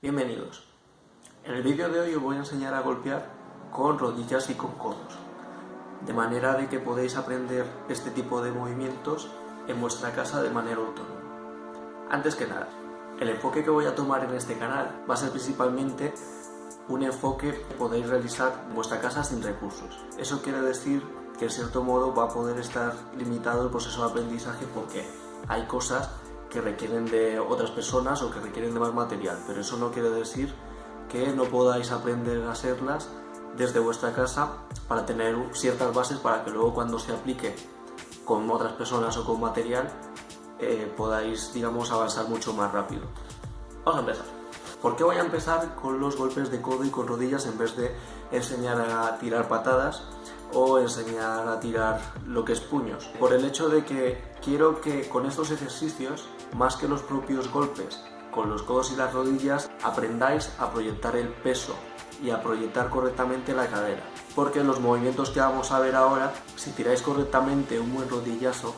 Bienvenidos. En el vídeo de hoy os voy a enseñar a golpear con rodillas y con codos, de manera de que podéis aprender este tipo de movimientos en vuestra casa de manera autónoma. Antes que nada, el enfoque que voy a tomar en este canal va a ser principalmente un enfoque que podéis realizar en vuestra casa sin recursos. Eso quiere decir que en cierto modo va a poder estar limitado el proceso de aprendizaje porque hay cosas que requieren de otras personas o que requieren de más material, pero eso no quiere decir que no podáis aprender a hacerlas desde vuestra casa para tener ciertas bases para que luego cuando se aplique con otras personas o con material podáis, digamos, avanzar mucho más rápido. Vamos a empezar. ¿Por qué voy a empezar con los golpes de codo y con rodillas en vez de enseñar a tirar patadas o enseñar a tirar lo que es puños? Por el hecho de que quiero que con estos ejercicios, más que los propios golpes con los codos y las rodillas, aprendáis a proyectar el peso y a proyectar correctamente la cadera. Porque los movimientos que vamos a ver ahora, si tiráis correctamente un buen rodillazo,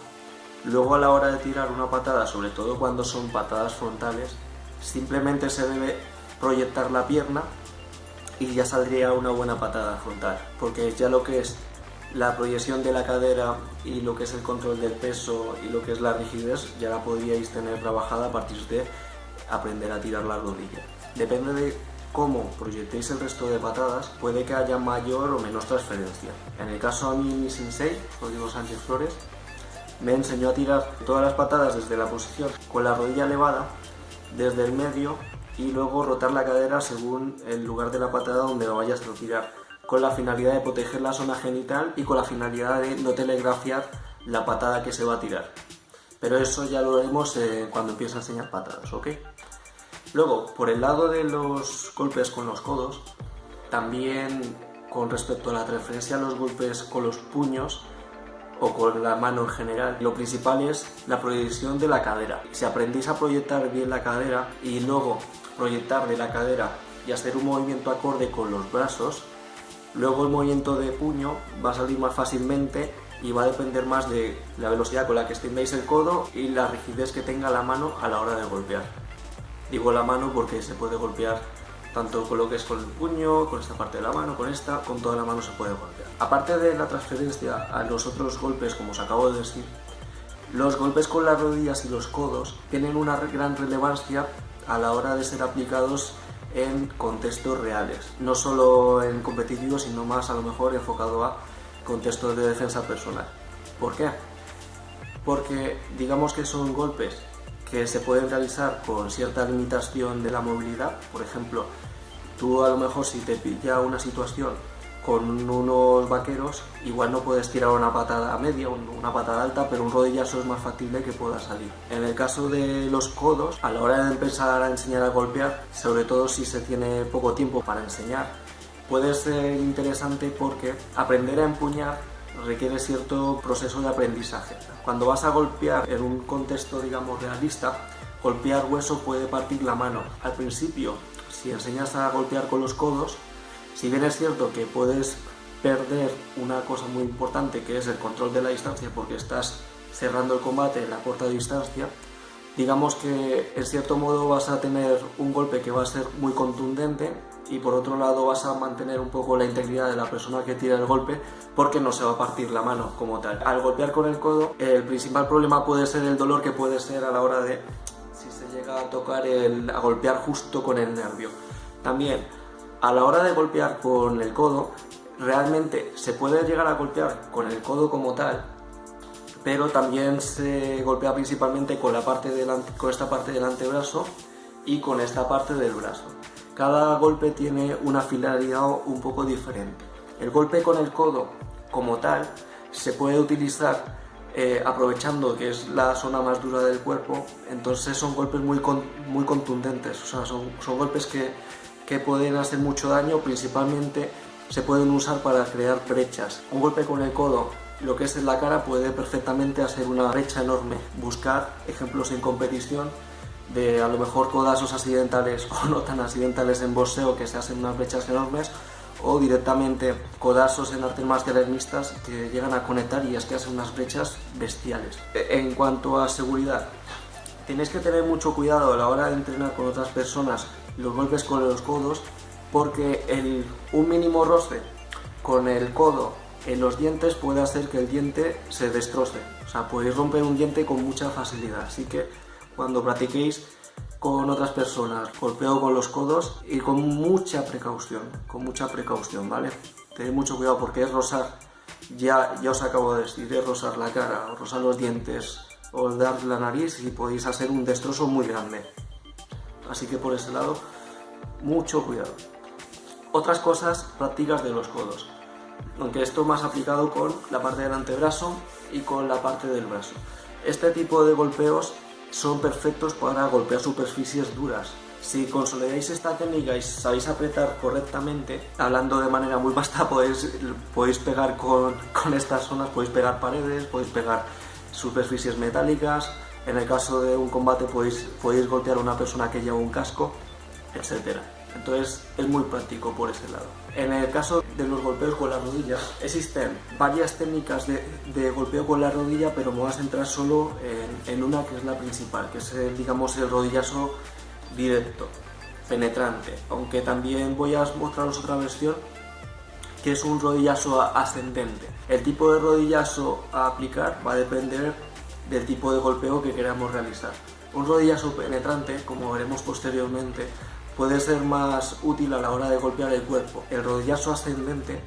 luego a la hora de tirar una patada, sobre todo cuando son patadas frontales, simplemente se debe proyectar la pierna y ya saldría una buena patada frontal, porque ya lo que es la proyección de la cadera y lo que es el control del peso y lo que es la rigidez ya la podríais tener trabajada a partir de aprender a tirar la rodilla. Depende de cómo proyectéis el resto de patadas, puede que haya mayor o menos transferencia. En el caso a mí, mi sensei, Rodrigo Sánchez Flores, me enseñó a tirar todas las patadas desde la posición con la rodilla elevada, desde el medio, y luego rotar la cadera según el lugar de la patada donde lo vayas a tirar, con la finalidad de proteger la zona genital y con la finalidad de no telegrafiar la patada que se va a tirar. Pero eso ya lo veremos cuando empiece a enseñar patadas, ¿ok? Luego, por el lado de los golpes con los codos, también con respecto a la transferencia a los golpes con los puños o con la mano en general, lo principal es la proyección de la cadera. Si aprendéis a proyectar bien la cadera y luego proyectar de la cadera y hacer un movimiento acorde con los brazos, luego el movimiento de puño va a salir más fácilmente y va a depender más de la velocidad con la que extendéis el codo y la rigidez que tenga la mano a la hora de golpear. Digo la mano porque se puede golpear tanto con lo que es con el puño, con esta parte de la mano, con esta, con toda la mano se puede golpear. Aparte de la transferencia a los otros golpes, como os acabo de decir, los golpes con las rodillas y los codos tienen una gran relevancia a la hora de ser aplicados en contextos reales, no solo en competitivos, sino más a lo mejor enfocado a contextos de defensa personal. ¿Por qué? Porque digamos que son golpes que se pueden realizar con cierta limitación de la movilidad. Por ejemplo, tú a lo mejor si te pilla una situación con unos vaqueros, igual no puedes tirar una patada media, una patada alta, pero un rodillazo es más factible que pueda salir. En el caso de los codos, a la hora de empezar a enseñar a golpear, sobre todo si se tiene poco tiempo para enseñar, puede ser interesante porque aprender a empuñar requiere cierto proceso de aprendizaje. Cuando vas a golpear en un contexto, digamos, realista, golpear hueso puede partir la mano. Al principio, si enseñas a golpear con los codos, si bien es cierto que puedes perder una cosa muy importante que es el control de la distancia porque estás cerrando el combate en la corta distancia, digamos que en cierto modo vas a tener un golpe que va a ser muy contundente y por otro lado vas a mantener un poco la integridad de la persona que tira el golpe porque no se va a partir la mano como tal. Al golpear con el codo, el principal problema puede ser el dolor que puede ser a la hora de si se llega a tocar a golpear justo con el nervio. También a la hora de golpear con el codo, realmente se puede llegar a golpear con el codo como tal, pero también se golpea principalmente con esta parte del antebrazo y con esta parte del brazo. Cada golpe tiene una finalidad un poco diferente. El golpe con el codo como tal se puede utilizar aprovechando que es la zona más dura del cuerpo, entonces son golpes muy contundentes, o sea, son golpes que pueden hacer mucho daño, principalmente se pueden usar para crear brechas. Un golpe con el codo, lo que es en la cara, puede perfectamente hacer una brecha enorme. Buscar ejemplos en competición de a lo mejor codazos accidentales o no tan accidentales en boxeo que se hacen unas brechas enormes, o directamente codazos en artes marciales mixtas que llegan a conectar y es que hacen unas brechas bestiales. En cuanto a seguridad, tenéis que tener mucho cuidado a la hora de entrenar con otras personas los golpes con los codos, porque un mínimo roce con el codo en los dientes puede hacer que el diente se destroce. O sea, podéis romper un diente con mucha facilidad. Así que cuando practiquéis con otras personas golpeo con los codos, y con mucha precaución, ¿vale? Tened mucho cuidado, porque es rozar, ya os acabo de decir, es rozar la cara, o rozar los dientes, o dar la nariz, y podéis hacer un destrozo muy grande. Así que por ese lado, mucho cuidado. Otras cosas prácticas de los codos, aunque esto más aplicado con la parte del antebrazo y con la parte del brazo. Este tipo de golpeos son perfectos para golpear superficies duras. Si consolidáis esta técnica y sabéis apretar correctamente, hablando de manera muy vasta, podéis pegar con estas zonas, podéis pegar paredes, podéis pegar superficies metálicas. En el caso de un combate podéis golpear a una persona que lleva un casco, etc. Entonces es muy práctico por ese lado. En el caso de los golpeos con la rodilla, existen varias técnicas de golpeo con la rodilla, pero me voy a centrar solo en una, que es la principal, que es digamos el rodillazo directo, penetrante. Aunque también voy a mostraros otra versión, que es un rodillazo ascendente. El tipo de rodillazo a aplicar va a depender del tipo de golpeo que queramos realizar. Un rodillazo penetrante, como veremos posteriormente, puede ser más útil a la hora de golpear el cuerpo. El rodillazo ascendente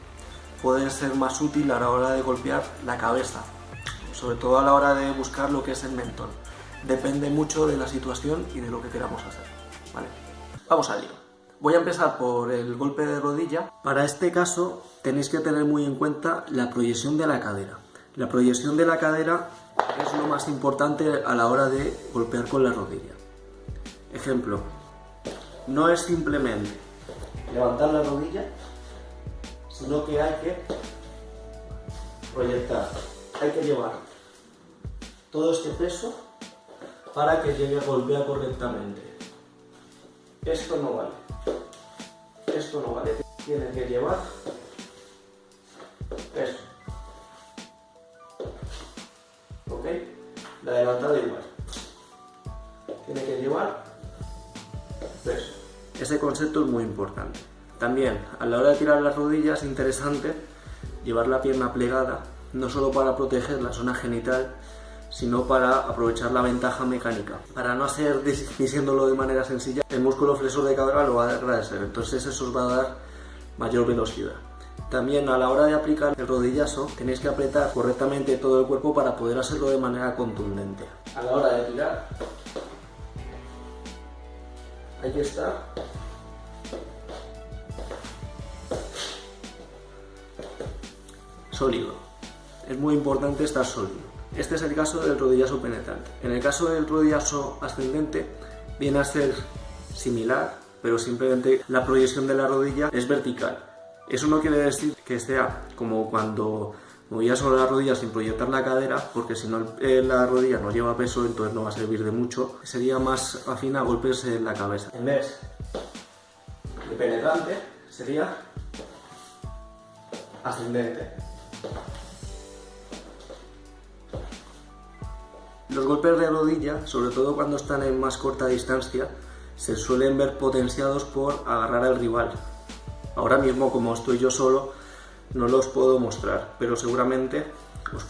puede ser más útil a la hora de golpear la cabeza, sobre todo a la hora de buscar lo que es el mentón. Depende mucho de la situación y de lo que queramos hacer, ¿vale? Vamos al lío. Voy a empezar por el golpe de rodilla. Para este caso tenéis que tener muy en cuenta la proyección de la cadera. La proyección de la cadera es lo más importante a la hora de golpear con la rodilla. Ejemplo, no es simplemente levantar la rodilla, sino que hay que proyectar, hay que llevar todo este peso para que llegue a golpear correctamente. Esto no vale, tiene que llevar peso, ¿ok? La adelantada igual, tiene que llevar peso. Ese concepto es muy importante. También, a la hora de tirar las rodillas, es interesante llevar la pierna plegada, no solo para proteger la zona genital, sino para aprovechar la ventaja mecánica. Para no hacer, diciéndolo de manera sencilla, el músculo flexor de cadera lo va a agradecer, entonces eso os va a dar mayor velocidad. También, a la hora de aplicar el rodillazo, tenéis que apretar correctamente todo el cuerpo para poder hacerlo de manera contundente. A la hora de tirar, hay que estar sólido. Es muy importante estar sólido. Este es el caso del rodillazo penetrante. En el caso del rodillazo ascendente viene a ser similar, pero simplemente la proyección de la rodilla es vertical. Eso no quiere decir que sea como cuando movías sobre la rodilla sin proyectar la cadera, porque si no la rodilla no lleva peso, entonces no va a servir de mucho. Sería más afín a golpes en la cabeza. En vez de penetrante sería ascendente. Los golpes de rodilla, sobre todo cuando están en más corta distancia, se suelen ver potenciados por agarrar al rival. Ahora mismo, como estoy yo solo, no los puedo mostrar, pero seguramente os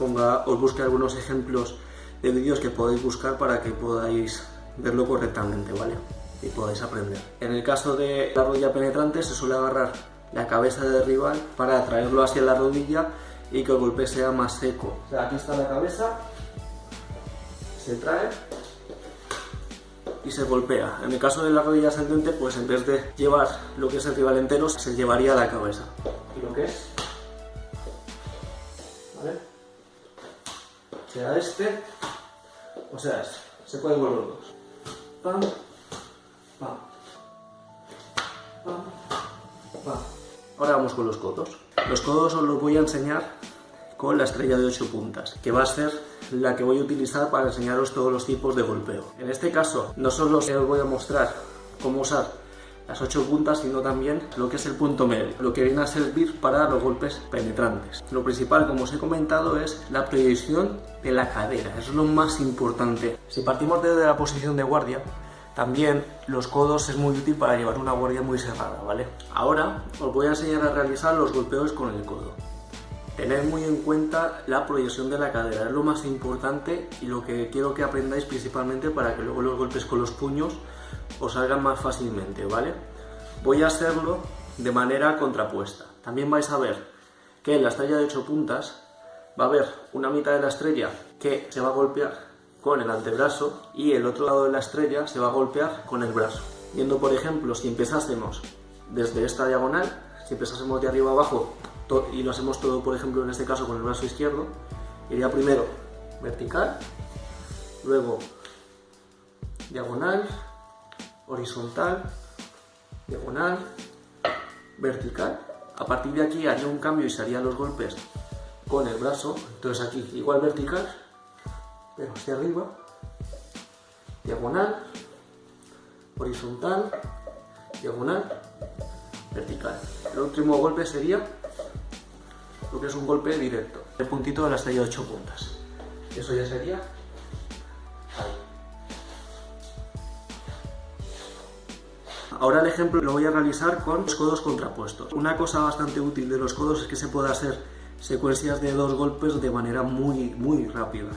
busque algunos ejemplos de vídeos que podéis buscar para que podáis verlo correctamente, ¿vale? Y podáis aprender. En el caso de la rodilla penetrante se suele agarrar la cabeza del rival para atraerlo hacia la rodilla y que el golpe sea más seco. O sea, aquí está la cabeza, se trae y se golpea. En el caso de la rodilla ascendente, pues en vez de llevar lo que es el rival entero, se llevaría la cabeza. Y lo que es, ¿vale? Sea este o sea este. Se pueden volver los dos. Pam, pam, pam, pam. Ahora vamos con los codos. Los codos os los voy a enseñar con la estrella de 8 puntas, que va a ser la que voy a utilizar para enseñaros todos los tipos de golpeo. En este caso, no solo os voy a mostrar cómo usar las 8 puntas, sino también lo que es el punto medio, lo que viene a servir para los golpes penetrantes. Lo principal, como os he comentado, es la proyección de la cadera, eso es lo más importante. Si partimos desde la posición de guardia, También los codos es muy útil para llevar una guardia muy cerrada, ¿vale? Ahora os voy a enseñar a realizar los golpeos con el codo. Tened muy en cuenta la proyección de la cadera, es lo más importante y lo que quiero que aprendáis principalmente para que luego los golpes con los puños os salgan más fácilmente, ¿vale? Voy a hacerlo de manera contrapuesta. También vais a ver que en la estrella de 8 puntas va a haber una mitad de la estrella que se va a golpear con el antebrazo y el otro lado de la estrella se va a golpear con el brazo. Viendo, por ejemplo, si empezásemos desde esta diagonal, si empezásemos de arriba abajo y lo hacemos todo, por ejemplo, en este caso con el brazo izquierdo, iría primero vertical, luego diagonal, horizontal, diagonal, vertical. A partir de aquí haría un cambio y se harían los golpes con el brazo. Entonces aquí igual vertical, pero hacia arriba, diagonal, horizontal, diagonal, vertical. El último golpe sería lo que es un golpe directo, el puntito de la estrella de 8 puntas. Eso ya sería ahí. Ahora el ejemplo lo voy a realizar con los codos contrapuestos. Una cosa bastante útil de los codos es que se puede hacer secuencias de 2 golpes de manera muy rápida,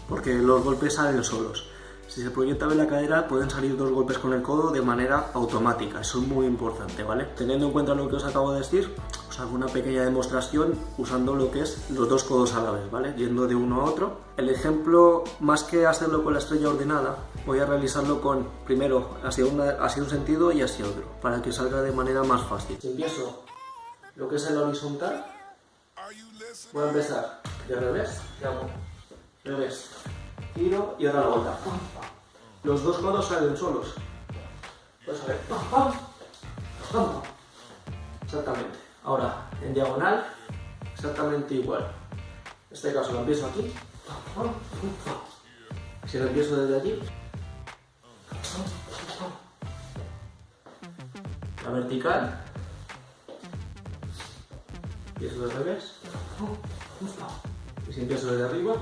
porque los golpes salen solos. Si se proyecta bien la cadera, pueden salir 2 golpes con el codo de manera automática. Eso es muy importante, ¿vale? Teniendo en cuenta lo que os acabo de decir, os hago una pequeña demostración usando lo que es los 2 codos a la vez, ¿vale? Yendo de uno a otro. El ejemplo, más que hacerlo con la estrella ordenada, voy a realizarlo con, primero, hacia un sentido y hacia otro, para que salga de manera más fácil. Si empiezo lo que es el horizontal, voy a empezar de revés, ¿qué hago? Revés, giro y ahora la vuelta. Los 2 codos salen solos. Pues a ver. Exactamente. Ahora, en diagonal, exactamente igual. En este caso lo empiezo aquí. Si lo empiezo desde allí. La vertical. Empiezo de revés. Y si empiezo desde arriba.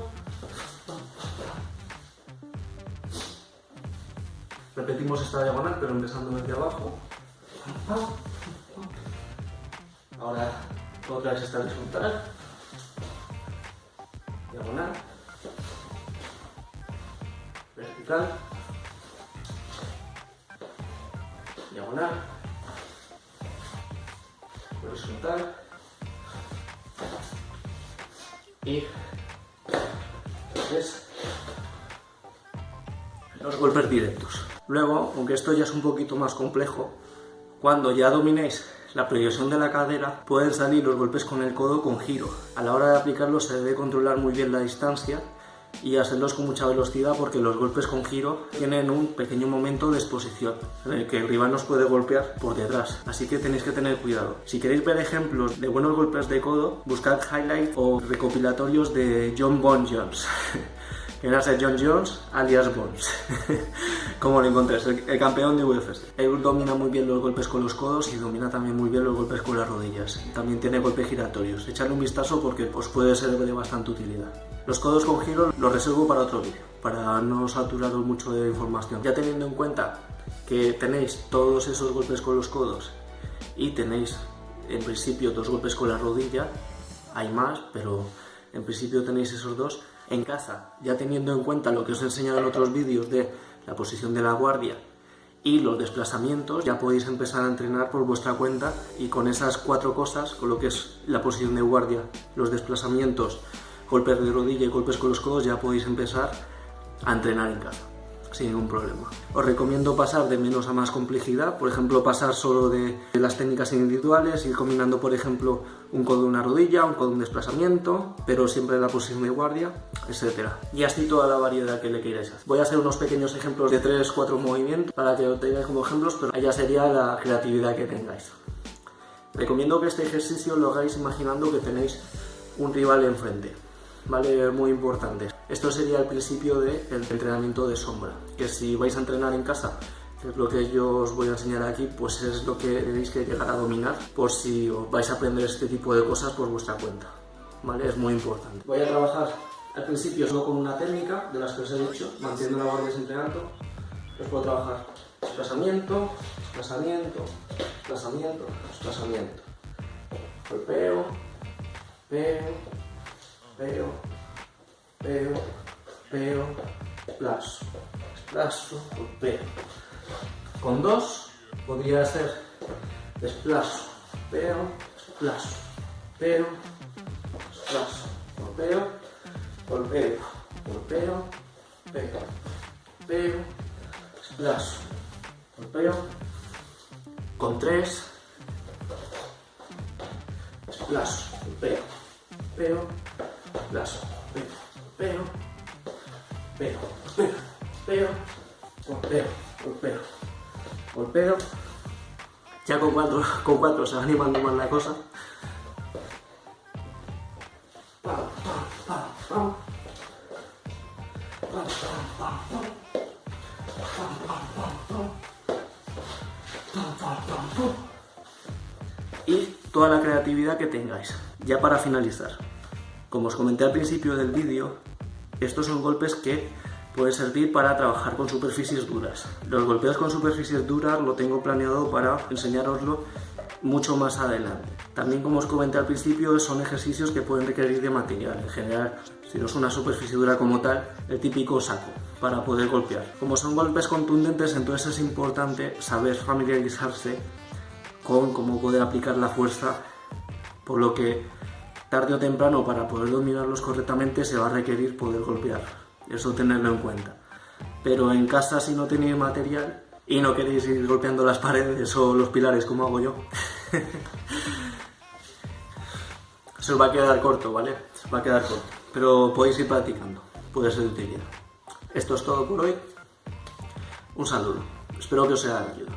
Repetimos esta diagonal, pero empezando desde abajo. Ahora otra vez esta horizontal. Diagonal. Vertical. Diagonal. Horizontal. Y tres. Los golpes directos. Luego, aunque esto ya es un poquito más complejo, cuando ya dominéis la proyección de la cadera, pueden salir los golpes con el codo con giro. A la hora de aplicarlos se debe controlar muy bien la distancia y hacerlos con mucha velocidad, porque los golpes con giro tienen un pequeño momento de exposición en el que el rival nos puede golpear por detrás, así que tenéis que tener cuidado. Si queréis ver ejemplos de buenos golpes de codo, buscad highlights o recopilatorios de Jon Jones. Que viene a ser Jon Jones alias Bones. Como lo encontréis, el campeón de UFC. Él domina muy bien los golpes con los codos y domina también muy bien los golpes con las rodillas. También tiene golpes giratorios. Echadle un vistazo porque os puede ser de bastante utilidad. Los codos con giro los reservo para otro vídeo, para no saturaros mucho de información. Ya teniendo en cuenta que tenéis todos esos golpes con los codos y tenéis en principio 2 golpes con la rodilla, hay más, pero en principio tenéis esos 2. En casa, ya teniendo en cuenta lo que os he enseñado en otros vídeos de la posición de la guardia y los desplazamientos, ya podéis empezar a entrenar por vuestra cuenta, y con esas 4 cosas, con lo que es la posición de guardia, los desplazamientos, golpes de rodilla y golpes con los codos, ya podéis empezar a entrenar en casa sin ningún problema. Os recomiendo pasar de menos a más complejidad, por ejemplo pasar solo de las técnicas individuales, ir combinando por ejemplo un codo, una rodilla, un codo, un desplazamiento, pero siempre en la posición de guardia, etc. Y así toda la variedad que le queráis hacer. Voy a hacer unos pequeños ejemplos de 3-4 movimientos para que lo tengáis como ejemplos, pero allá sería la creatividad que tengáis. Recomiendo que este ejercicio lo hagáis imaginando que tenéis un rival enfrente, ¿vale? Muy importante. Esto sería el principio del entrenamiento de sombra, que si vais a entrenar en casa, que es lo que yo os voy a enseñar aquí, pues es lo que tenéis que llegar a dominar por si os vais a aprender este tipo de cosas por vuestra cuenta, ¿vale? Es muy importante. Voy a trabajar al principio solo con una técnica de las que os he dicho, manteniendo la guardia siempre alto. Os puedo trabajar desplazamiento, desplazamiento, desplazamiento, desplazamiento. Golpeo, peo, peo, peo, peo, desplazo, desplazo, golpeo. Con 2 podría ser desplazo, peo, desplazo, peo, desplazo, golpeo, golpeo, golpeo, peo, peo, desplazo, golpeo. Con 3, desplazo, golpeo, peo, desplazo, peo, peo, peo, peo, golpeo, golpeo, golpeo. Ya con 4 se va animando más la cosa. Pam, pam, pam, pam. Pam, pam, pam, pam. Pam, pam, pam, pam. Pam, pam, pam, pam. Y toda la creatividad que tengáis. Ya para finalizar, como os comenté al principio del vídeo, estos son golpes que pueden servir para trabajar con superficies duras. Los golpeos con superficies duras lo tengo planeado para enseñároslo mucho más adelante. También, como os comenté al principio, son ejercicios que pueden requerir de material. En general, si no es una superficie dura como tal, el típico saco para poder golpear. Como son golpes contundentes, entonces es importante saber familiarizarse con cómo poder aplicar la fuerza, por lo que tarde o temprano, para poder dominarlos correctamente, se va a requerir poder golpear. Eso tenerlo en cuenta. Pero en casa, si no tenéis material y no queréis ir golpeando las paredes o los pilares como hago yo, se os va a quedar corto, ¿vale? Se os va a quedar corto. Pero podéis ir practicando, puede ser de utilidad. Esto es todo por hoy. Un saludo. Espero que os sea de ayuda.